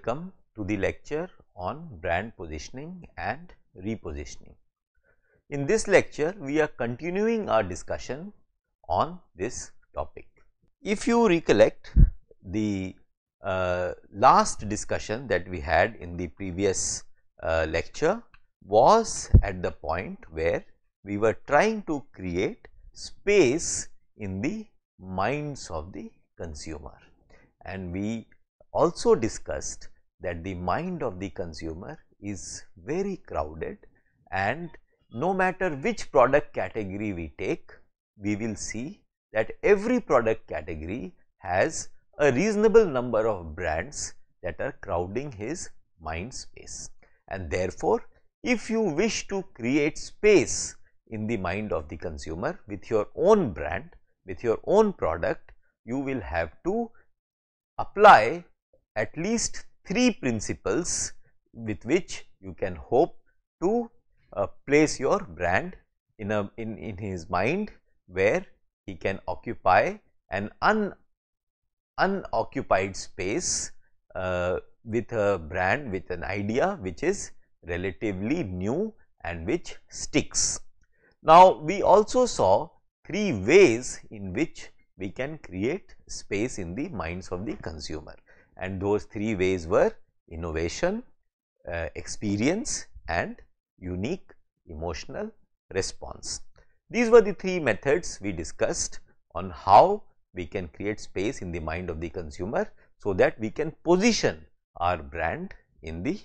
welcome to the lecture on brand positioning and repositioning. In this lecture, we are continuing our discussion on this topic. If you recollect, the last discussion that we had in the previous lecture was at the point where we were trying to create space in the minds of the consumer, and we also discussed that the mind of the consumer is very crowded, and no matter which product category we take, we will see that every product category has a reasonable number of brands that are crowding his mind space. And therefore, if you wish to create space in the mind of the consumer with your own brand, with your own product, you will have to apply at least 3 principles with which you can hope to place your brand in his mind, where he can occupy an unoccupied space with a brand, with an idea which is relatively new and which sticks. Now, we also saw 3 ways in which we can create space in the minds of the consumer, and those 3 ways were innovation, experience and unique emotional response. These were the 3 methods we discussed on how we can create space in the mind of the consumer, so that we can position our brand in the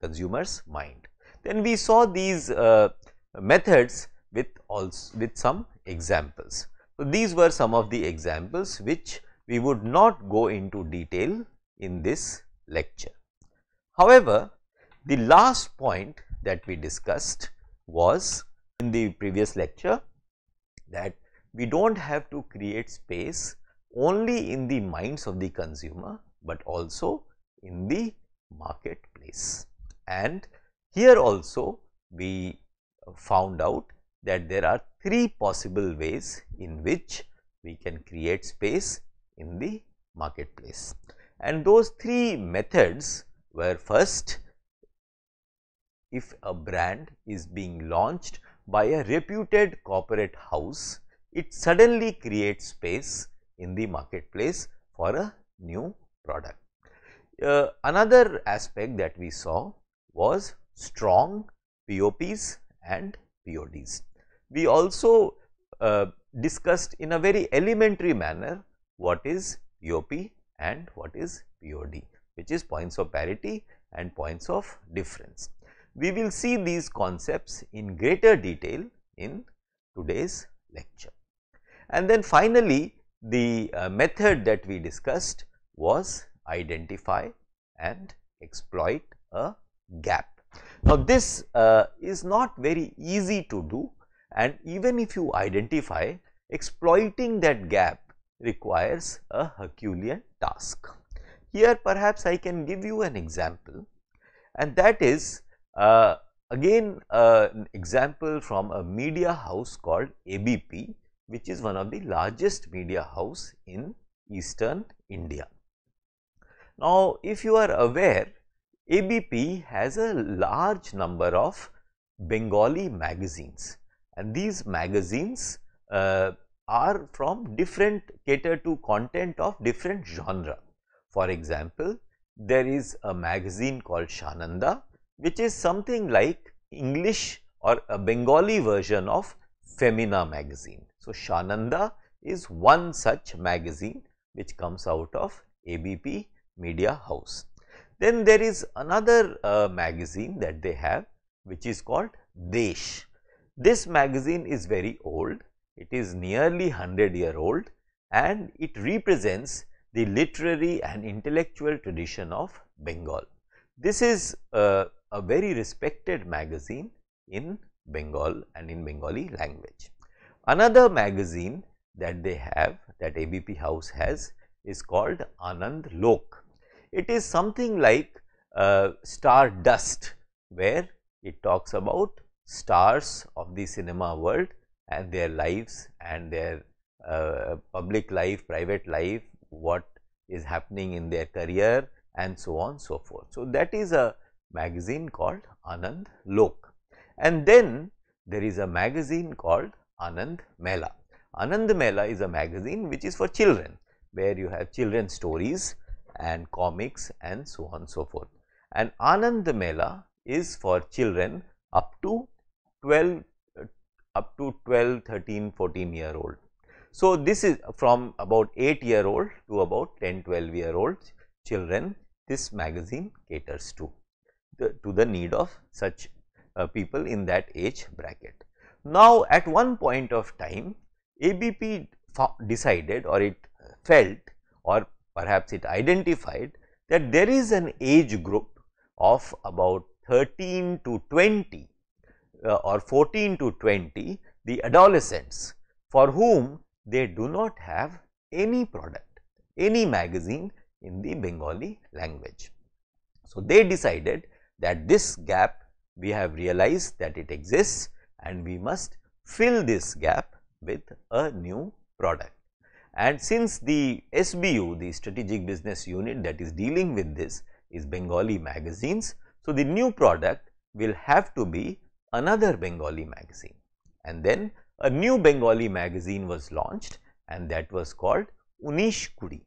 consumer's mind. Then we saw these methods with some examples. So, these were some of the examples which we would not go into detail in this lecture. However, the last point that we discussed was in the previous lecture, that we do not have to create space only in the minds of the consumer, but also in the marketplace. And here also we found out that there are 3 possible ways in which we can create space in the marketplace. And those 3 methods were: first, if a brand is being launched by a reputed corporate house, it suddenly creates space in the marketplace for a new product. Another aspect that we saw was strong POPs and PODs. We also discussed in a very elementary manner what is POP and what is POD, which is points of parity and points of difference. We will see these concepts in greater detail in today's lecture. And then finally, the method that we discussed was identify and exploit a gap. Now, this is not very easy to do, and even if you identify, exploiting that gap requires a Herculean task. Here perhaps I can give you an example, and that is again an example from a media house called ABP, which is one of the largest media house in eastern India. Now, if you are aware, ABP has a large number of Bengali magazines, and these magazines are from cater to content of different genre. For example, there is a magazine called Shananda, which is something like English or a Bengali version of Femina magazine. So, Shananda is one such magazine which comes out of ABP media house. Then there is another magazine that they have, which is called Desh. This magazine is very old. It is nearly 100-year-old, and it represents the literary and intellectual tradition of Bengal. This is a very respected magazine in Bengal and in Bengali language. Another magazine that they have, that ABP house has, is called Anand Lok. It is something like Star Dust, where it talks about stars of the cinema world and their lives and their public life, private life, what is happening in their career and so on so forth. So, that is a magazine called Anand Lok. And then there is a magazine called Anand Mela. Anand Mela is a magazine which is for children, where you have children's stories and comics and so on so forth. And Anand Mela is for children up to 12, 13, 14-year-old. So, this is from about 8-year-old to about 10, 12-year-old children. This magazine caters to the need of such people in that age bracket. Now, at one point of time, ABP decided, or it felt, or perhaps it identified, that there is an age group of about 13 to 20 or 14 to 20, the adolescents, for whom they do not have any product, any magazine in the Bengali language. So, they decided that this gap, we have realized that it exists and we must fill this gap with a new product. And since the SBU, the strategic business unit that is dealing with this, is Bengali magazines, so the new product will have to be another Bengali magazine. And then a new Bengali magazine was launched, and that was called Unish Kudi.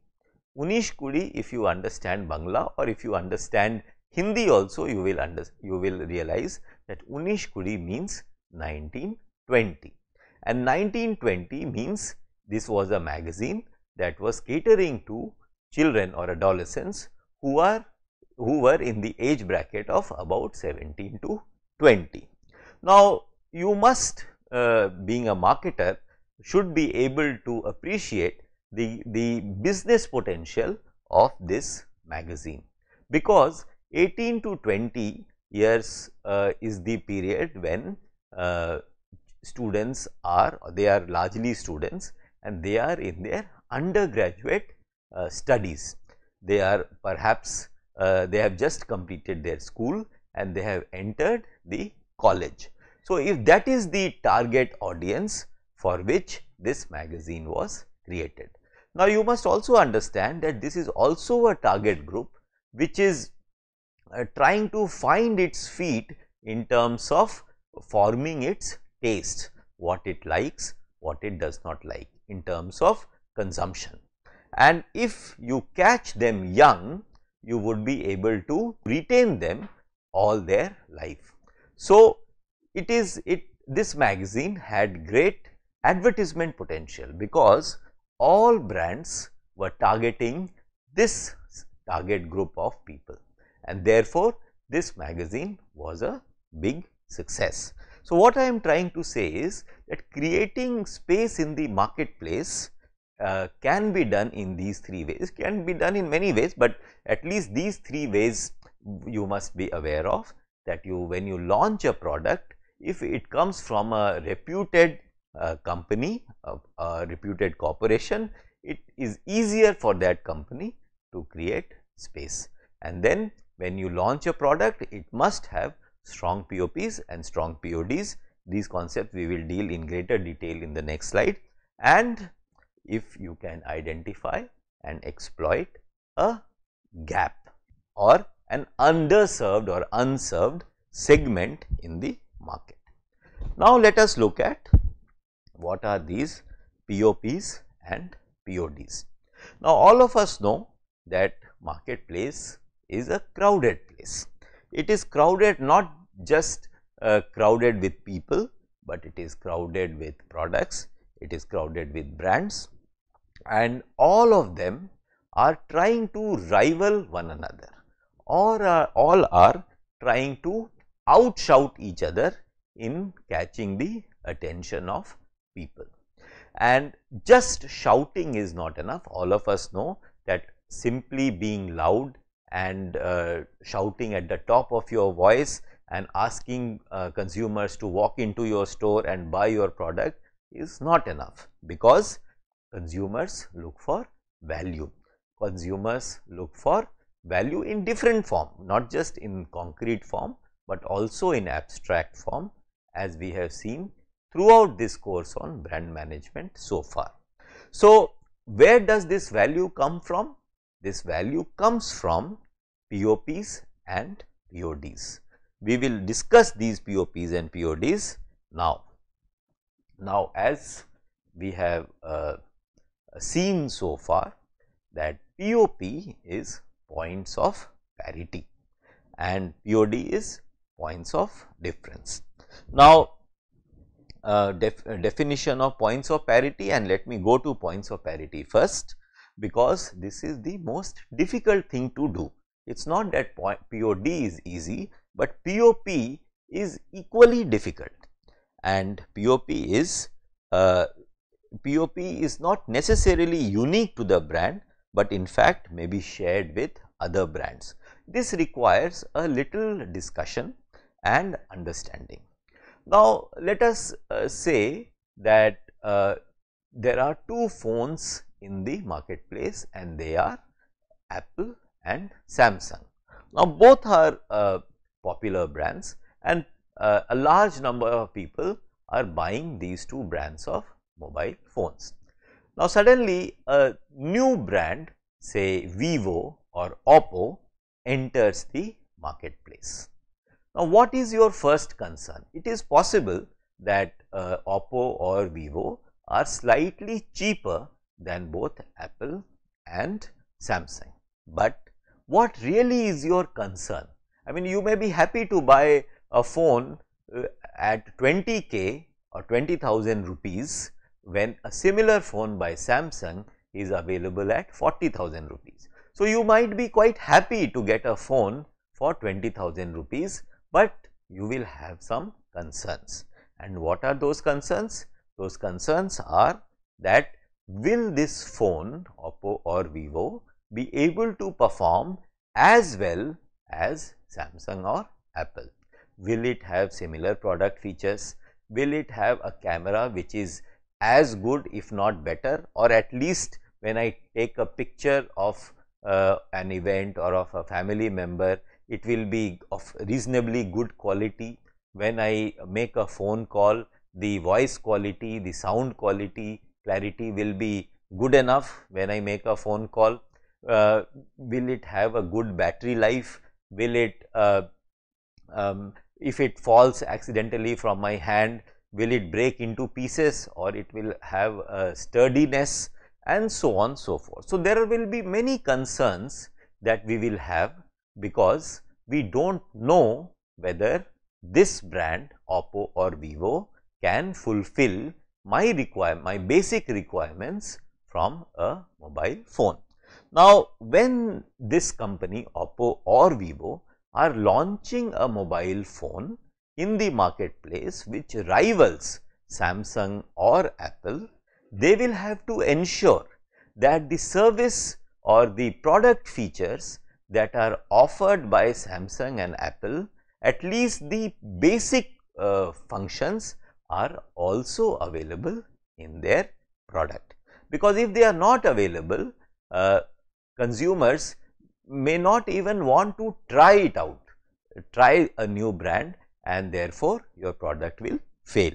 Unish Kudi, if you understand Bangla or if you understand Hindi also, you will realize that Unish Kudi means 1920, and 1920 means this was a magazine that was catering to children or adolescents who were in the age bracket of about 17 to 20. Now, you must, being a marketer, should be able to appreciate the business potential of this magazine, because 18 to 20 years is the period when students they are largely students, and they are in their undergraduate studies. They are perhaps they have just completed their school and they have entered the college. So, if that is the target audience for which this magazine was created. Now, you must also understand that this is also a target group which is trying to find its feet in terms of forming its taste, what it likes, what it does not like in terms of consumption. And if you catch them young, you would be able to retain them all their life. So, this magazine had great advertisement potential, because all brands were targeting this target group of people, and therefore, this magazine was a big success. So, what I am trying to say is that creating space in the marketplace can be done in these three ways, can be done in many ways, but at least these three ways you must be aware of, that when you launch a product, if it comes from a reputed company, a reputed corporation, it is easier for that company to create space. And then when you launch a product, it must have strong POPs and strong PODs. These concepts we will deal in greater detail in the next slide. And if you can identify and exploit a gap or an underserved or unserved segment in the market. Now, let us look at what are these POPs and PODs. Now, all of us know that marketplace is a crowded place. It is crowded, not just crowded with people, but it is crowded with products, it is crowded with brands, and all of them are trying to rival one another, or all are trying to outshout each other in catching the attention of people. And just shouting is not enough. All of us know that simply being loud and shouting at the top of your voice and asking consumers to walk into your store and buy your product is not enough, because consumers look for value. Consumers look for value in different form, not just in concrete form, but also in abstract form, as we have seen throughout this course on brand management so far. So, where does this value come from? This value comes from POPs and PODs. We will discuss these POPs and PODs now. Now, as we have seen so far that POP is points of parity and POD is points of difference. Now, definition of points of parity, and let me go to points of parity first, because this is the most difficult thing to do. It is not that POD is easy, but POP is equally difficult, and POP is not necessarily unique to the brand, but in fact may be shared with other brands. This requires a little discussion and understanding. Now, let us say that there are two phones in the marketplace and they are Apple and Samsung. Now, both are popular brands and a large number of people are buying these two brands of mobile phones. Now, suddenly a new brand, say Vivo or Oppo, enters the marketplace. Now, what is your first concern? It is possible that Oppo or Vivo are slightly cheaper than both Apple and Samsung. But what really is your concern? I mean, you may be happy to buy a phone at 20k or 20,000 rupees when a similar phone by Samsung is available at 40,000 rupees. So, you might be quite happy to get a phone for 20,000 rupees, but you will have some concerns. And what are those concerns? Those concerns are that will this phone, Oppo or Vivo, be able to perform as well as Samsung or Apple? Will it have similar product features? Will it have a camera which is as good if not better, or at least when I take a picture of an event or of a family member, it will be of reasonably good quality. When I make a phone call, the voice quality, the sound quality, clarity will be good enough when I make a phone call. Will it have a good battery life? Will it, if it falls accidentally from my hand, will it break into pieces, or it will have a sturdiness, and so on so forth. So, there will be many concerns that we will have, because we do not know whether this brand Oppo or Vivo can fulfill my basic requirements from a mobile phone. Now, when this company Oppo or Vivo are launching a mobile phone in the marketplace which rivals Samsung or Apple, they will have to ensure that the service or the product features that are offered by Samsung and Apple, at least the basic functions, are also available in their product. Because if they are not available, consumers may not even want to try it out, try a new brand, and therefore your product will fail.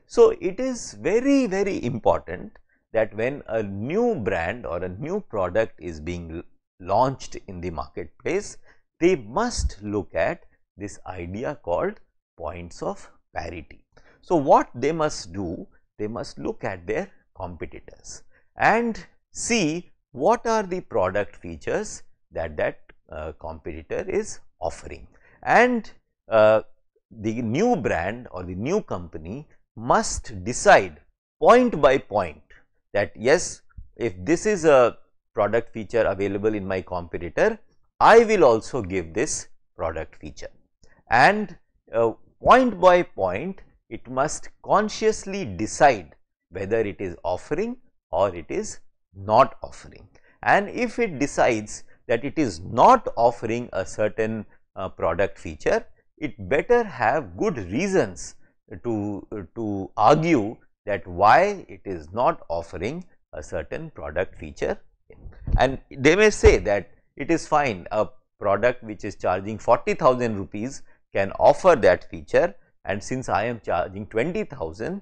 So, it is very, very important that when a new brand or a new product is being launched in the marketplace, they must look at this idea called points of parity. So, what they must do? They must look at their competitors and see what are the product features that competitor is offering, and the new brand or the new company must decide point by point that yes, if this is a product feature available in my competitor, I will also give this product feature, and point by point it must consciously decide whether it is offering or it is not offering. And if it decides that it is not offering a certain product feature, it better have good reasons to argue that why it is not offering a certain product feature. And they may say that it is fine, a product which is charging 40,000 rupees can offer that feature, and since I am charging 20,000,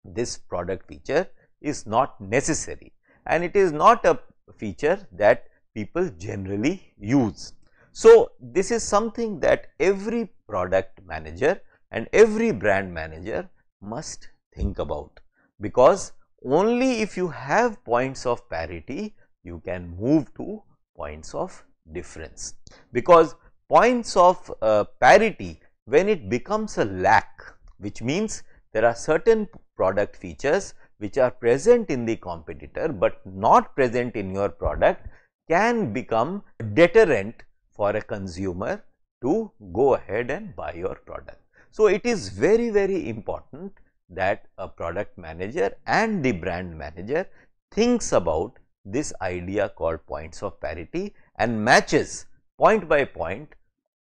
this product feature is not necessary and it is not a feature that people generally use. So, this is something that every product manager and every brand manager must think about, because only if you have points of parity you can move to points of difference, because points of parity, when it becomes a lack, which means there are certain product features which are present in the competitor but not present in your product, can become a deterrent for a consumer to go ahead and buy your product. So, it is very, very important that a product manager and the brand manager thinks about this idea called points of parity and matches point by point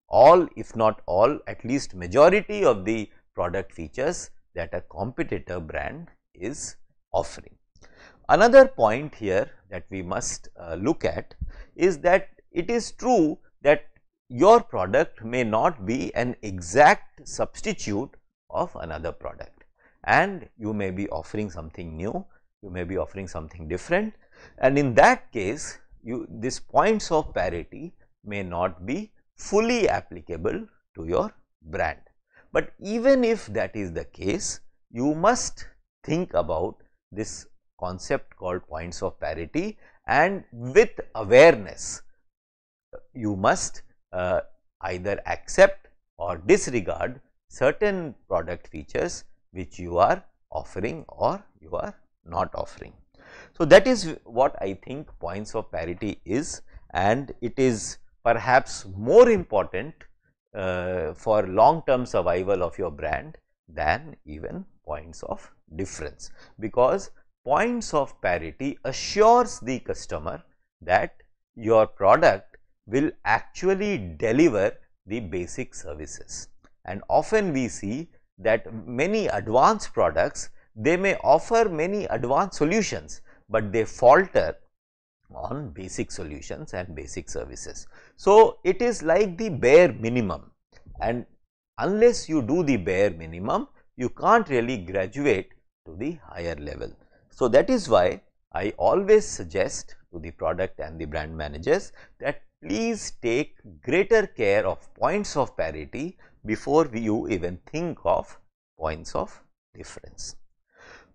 all, if not all, at least majority of the product features that a competitor brand is offering. Another point here that we must look at is that it is true that your product may not be an exact substitute of another product, and you may be offering something new, you may be offering something different, and in that case this points of parity may not be fully applicable to your brand. But even if that is the case, you must think about this concept called points of parity, and with awareness you must either accept or disregard certain product features which you are offering or you are not offering. So, that is what I think points of parity is, and it is perhaps more important for long term survival of your brand than even points of difference, because points of parity assures the customer that your product will actually deliver the basic services. And often we see that many advanced products, they may offer many advanced solutions, but they falter on basic solutions and basic services. So, it is like the bare minimum, and unless you do the bare minimum, you can't really graduate to the higher level. So, that is why I always suggest to the product and the brand managers that please take greater care of points of parity before you even think of points of difference.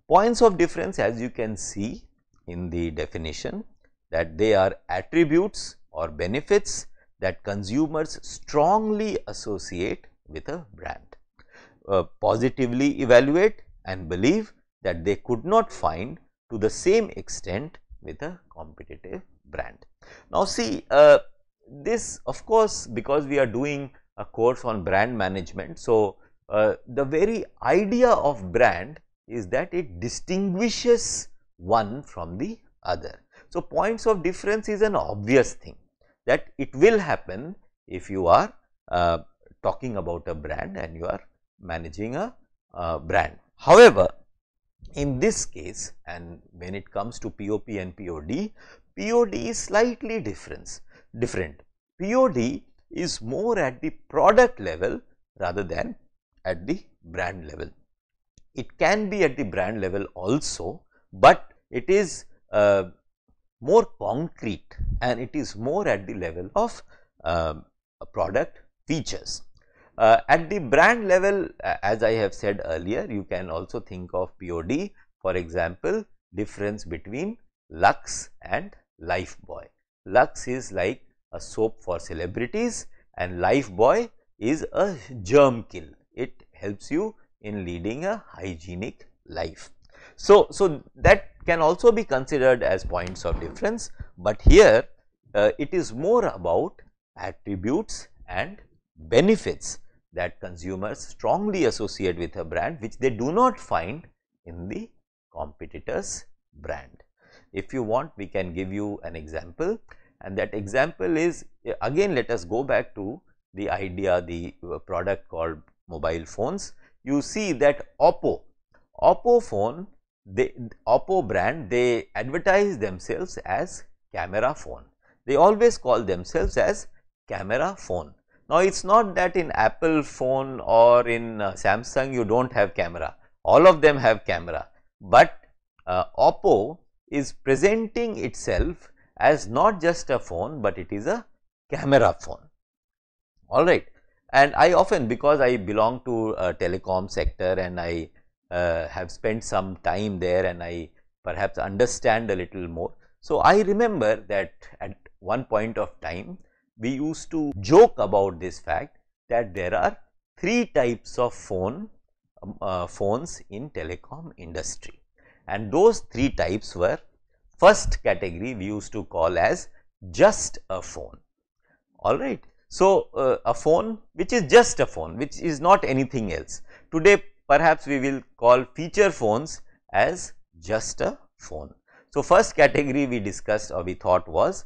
Points of difference, as you can see in the definition, that they are attributes or benefits that consumers strongly associate with a brand, positively evaluate and believe that they could not find to the same extent with a competitive brand. Now, see, this of course, because we are doing a course on brand management. So, the very idea of brand is that it distinguishes one from the other. So, points of difference is an obvious thing that it will happen if you are talking about a brand and you are managing a brand. However, in this case, and when it comes to POP and POD, POD is slightly different. POD is more at the product level rather than at the brand level. It can be at the brand level also, but it is more concrete and it is more at the level of product features. At the brand level, as I have said earlier, you can also think of POD, for example, difference between Lux and Lifebuoy. Lux is like a soap for celebrities and Lifebuoy is a germ kill. It helps you in leading a hygienic life. So, that can also be considered as points of difference, but here it is more about attributes and benefits that consumers strongly associate with a brand which they do not find in the competitor's brand. If you want, we can give you an example, and that example is, again let us go back to the idea, the product called mobile phones. You see that Oppo phone, Oppo brand, they advertise themselves as camera phone. They always call themselves as camera phone. Now, it is not that in Apple phone or in Samsung you do not have camera, all of them have camera, but Oppo is presenting itself as not just a phone, but it is a camera phone. alright. And I often, because I belong to a telecom sector and I have spent some time there and I perhaps understand a little more. So, I remember that at one point of time we used to joke about this fact that there are three types of phones in telecom industry, and those three types were: first category we used to call as just a phone, alright. So, a phone which is just a phone, which is not anything else. Today perhaps we will call feature phones as just a phone. So, first category we discussed or we thought was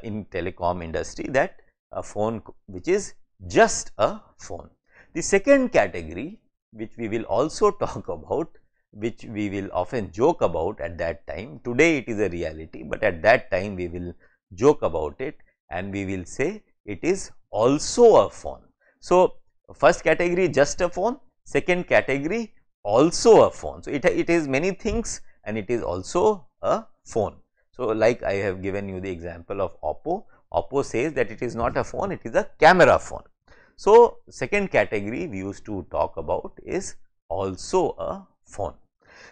in telecom industry, that a phone which is just a phone. The second category, which we will also talk about, which we will often joke about at that time, today it is a reality, but at that time we will joke about it and we will say it is also a phone. So, first category just a phone, second category also a phone. So, it is many things and it is also a phone. So, like I have given you the example of Oppo. Oppo says that it is not a phone, it is a camera phone. So, second category we used to talk about is also a phone.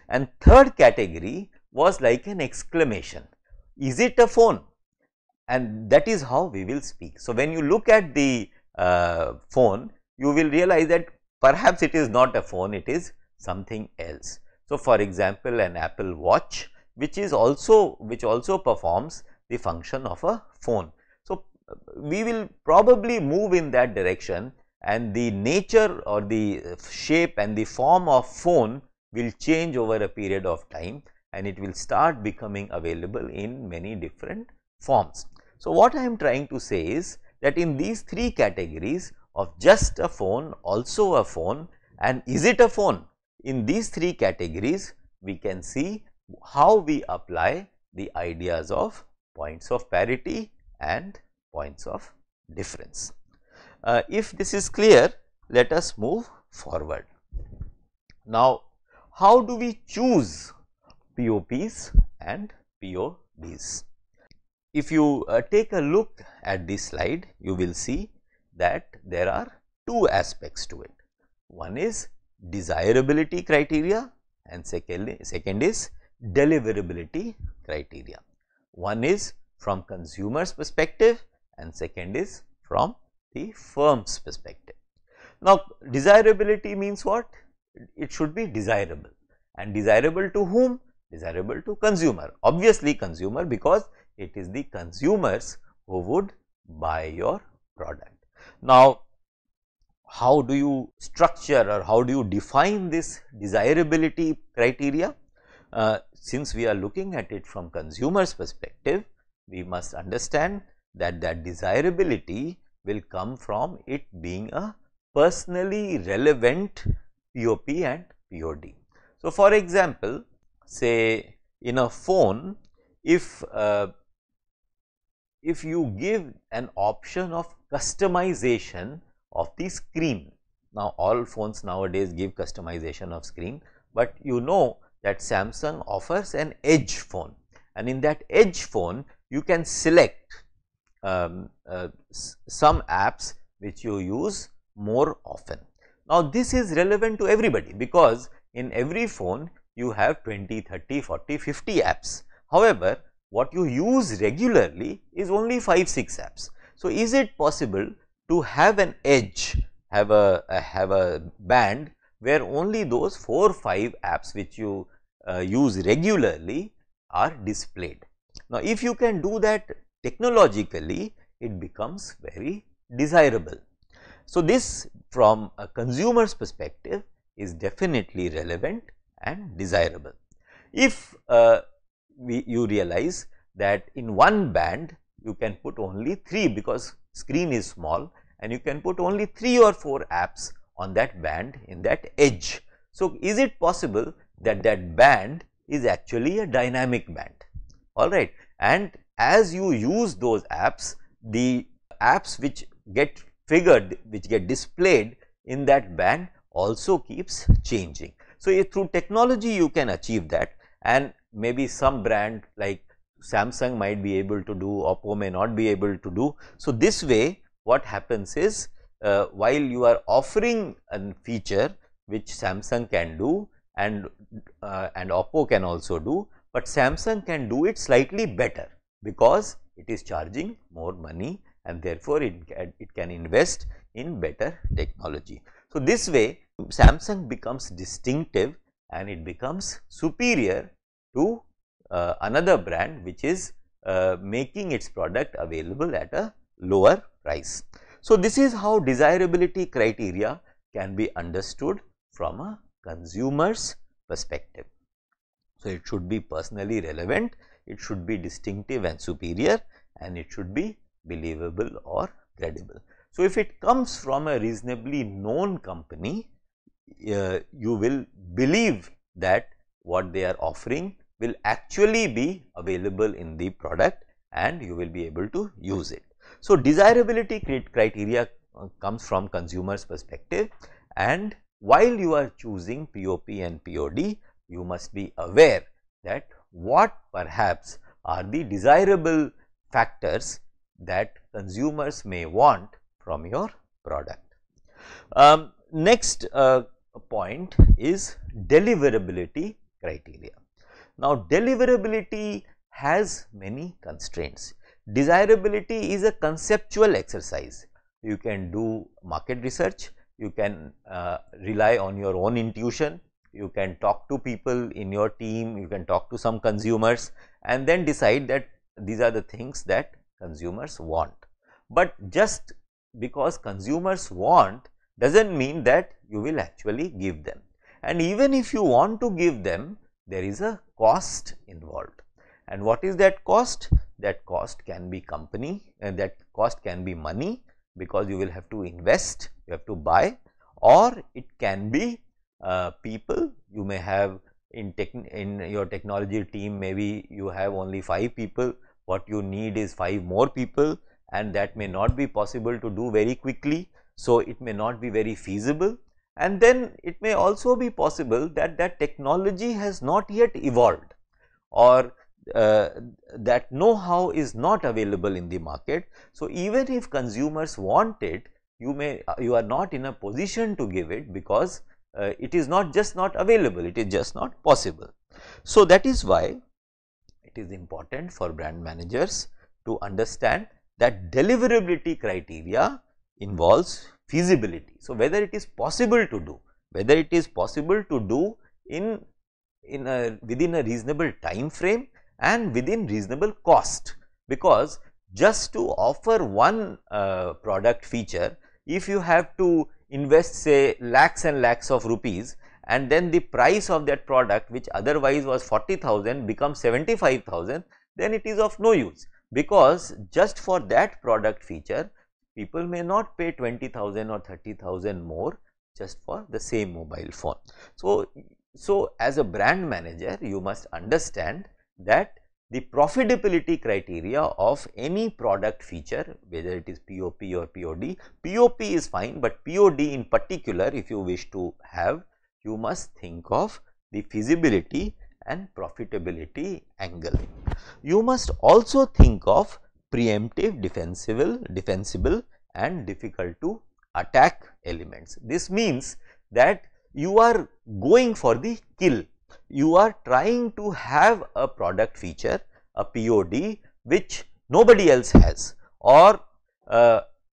And third category was like an exclamation, is it a phone? And that is how we will speak. So, when you look at the phone, you will realize that perhaps it is not a phone, it is something else. So, for example, an Apple Watch, which also performs the function of a phone. So, we will probably move in that direction, and the nature or the shape and the form of phone will change over a period of time, and it will start becoming available in many different forms. So, what I am trying to say is that in these three categories of just a phone, also a phone, and is it a phone, in these three categories we can see how we apply the ideas of points of parity and points of difference. If this is clear, let us move forward. Now, how do we choose POPs and PODs? If you take a look at this slide, you will see that there are two aspects to it. One is desirability criteria and second is deliverability criteria. One is from consumer's perspective and second is from the firm's perspective. Now, desirability means what? It should be desirable, and desirable to whom? Desirable to consumer, obviously consumer, because it is the consumers who would buy your product. Now, how do you structure or how do you define this desirability criteria? Since we are looking at it from consumers perspective, we must understand that desirability will come from it being a personally relevant POP and POD. So, for example, say in a phone, if you give an option of customization of the screen, now all phones nowadays give customization of screen, but you know that Samsung offers an edge phone, and in that edge phone you can select some apps which you use more often. Now, this is relevant to everybody because in every phone you have 20, 30, 40, 50 apps. However, what you use regularly is only 5-6 apps. So, is it possible to have an edge, have a band where only those 4-5 apps which you use regularly are displayed? Now, if you can do that technologically, it becomes very desirable. So, this from a consumer's perspective is definitely relevant and desirable. If you realize that in one band you can put only 3 because screen is small, and you can put only 3 or 4 apps on that band in that edge. So, is it possible that band is actually a dynamic band, alright, and as you use those apps, the apps which get figured, which get displayed in that band also keeps changing. So, through technology you can achieve that, and maybe some brand like Samsung might be able to do, Oppo may not be able to do. So, this way what happens is while you are offering a feature which Samsung can do and Oppo can also do, but Samsung can do it slightly better because it is charging more money and therefore it can invest in better technology. So, this way Samsung becomes distinctive and it becomes superior to another brand which is making its product available at a lower price. So, this is how desirability criteria can be understood from a consumer's perspective. So, it should be personally relevant, it should be distinctive and superior, and it should be believable or credible. So, if it comes from a reasonably known company, you will believe that what they are offering will actually be available in the product and you will be able to use it. So, desirability criteria comes from consumers perspective, and while you are choosing POP and POD, you must be aware that what perhaps are the desirable factors that consumers may want from your product. Next point is deliverability criteria. Now, deliverability has many constraints. Desirability is a conceptual exercise. You can do market research, you can rely on your own intuition, you can talk to people in your team, you can talk to some consumers and then decide that these are the things that consumers want. But just because consumers want does not mean that you will actually give them, and even if you want to give them, there is a cost involved. And what is that cost? That cost can be company, and that cost can be money because you will have to invest, you have to buy, or it can be people. You may have in your technology team, maybe you have only 5 people, what you need is 5 more people, and that may not be possible to do very quickly. So, it may not be very feasible, and then it may also be possible that that technology has not yet evolved, or that know-how is not available in the market. So, even if consumers want it, you are not in a position to give it because it is not just not available, it is just not possible. So, that is why it is important for brand managers to understand that deliverability criteria involves feasibility. So, whether it is possible to do, whether it is possible to do within a reasonable time frame and within reasonable cost, because just to offer one product feature, if you have to invest say lakhs and lakhs of rupees, and then the price of that product which otherwise was 40,000 becomes 75,000, then it is of no use, because just for that product feature people may not pay 20,000 or 30,000 more just for the same mobile phone. So, as a brand manager, you must understand that the profitability criteria of any product feature, whether it is POP or POD, POP is fine, but POD in particular, if you wish to have, you must think of the feasibility and profitability angle. You must also think of preemptive, defensible and difficult to attack elements. This means that you are going for the kill. You are trying to have a product feature, a POD, which nobody else has, or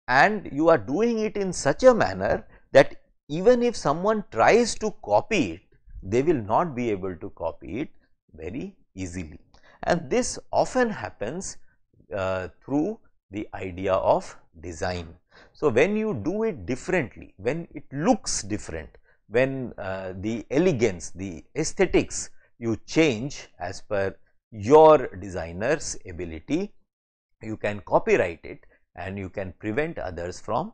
and you are doing it in such a manner that even if someone tries to copy it, they will not be able to copy it very easily. And this often happens through the idea of design. So, when you do it differently, when it looks different, when the elegance, the aesthetics you change as per your designer's ability, you can copyright it and you can prevent others from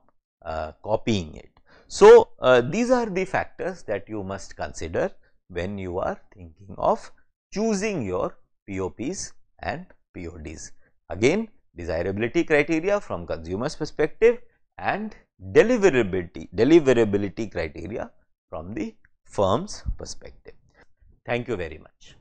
copying it. So, these are the factors that you must consider when you are thinking of choosing your POPs and PODs. Again, desirability criteria from consumer's perspective and deliverability criteria from the firm's perspective. Thank you very much.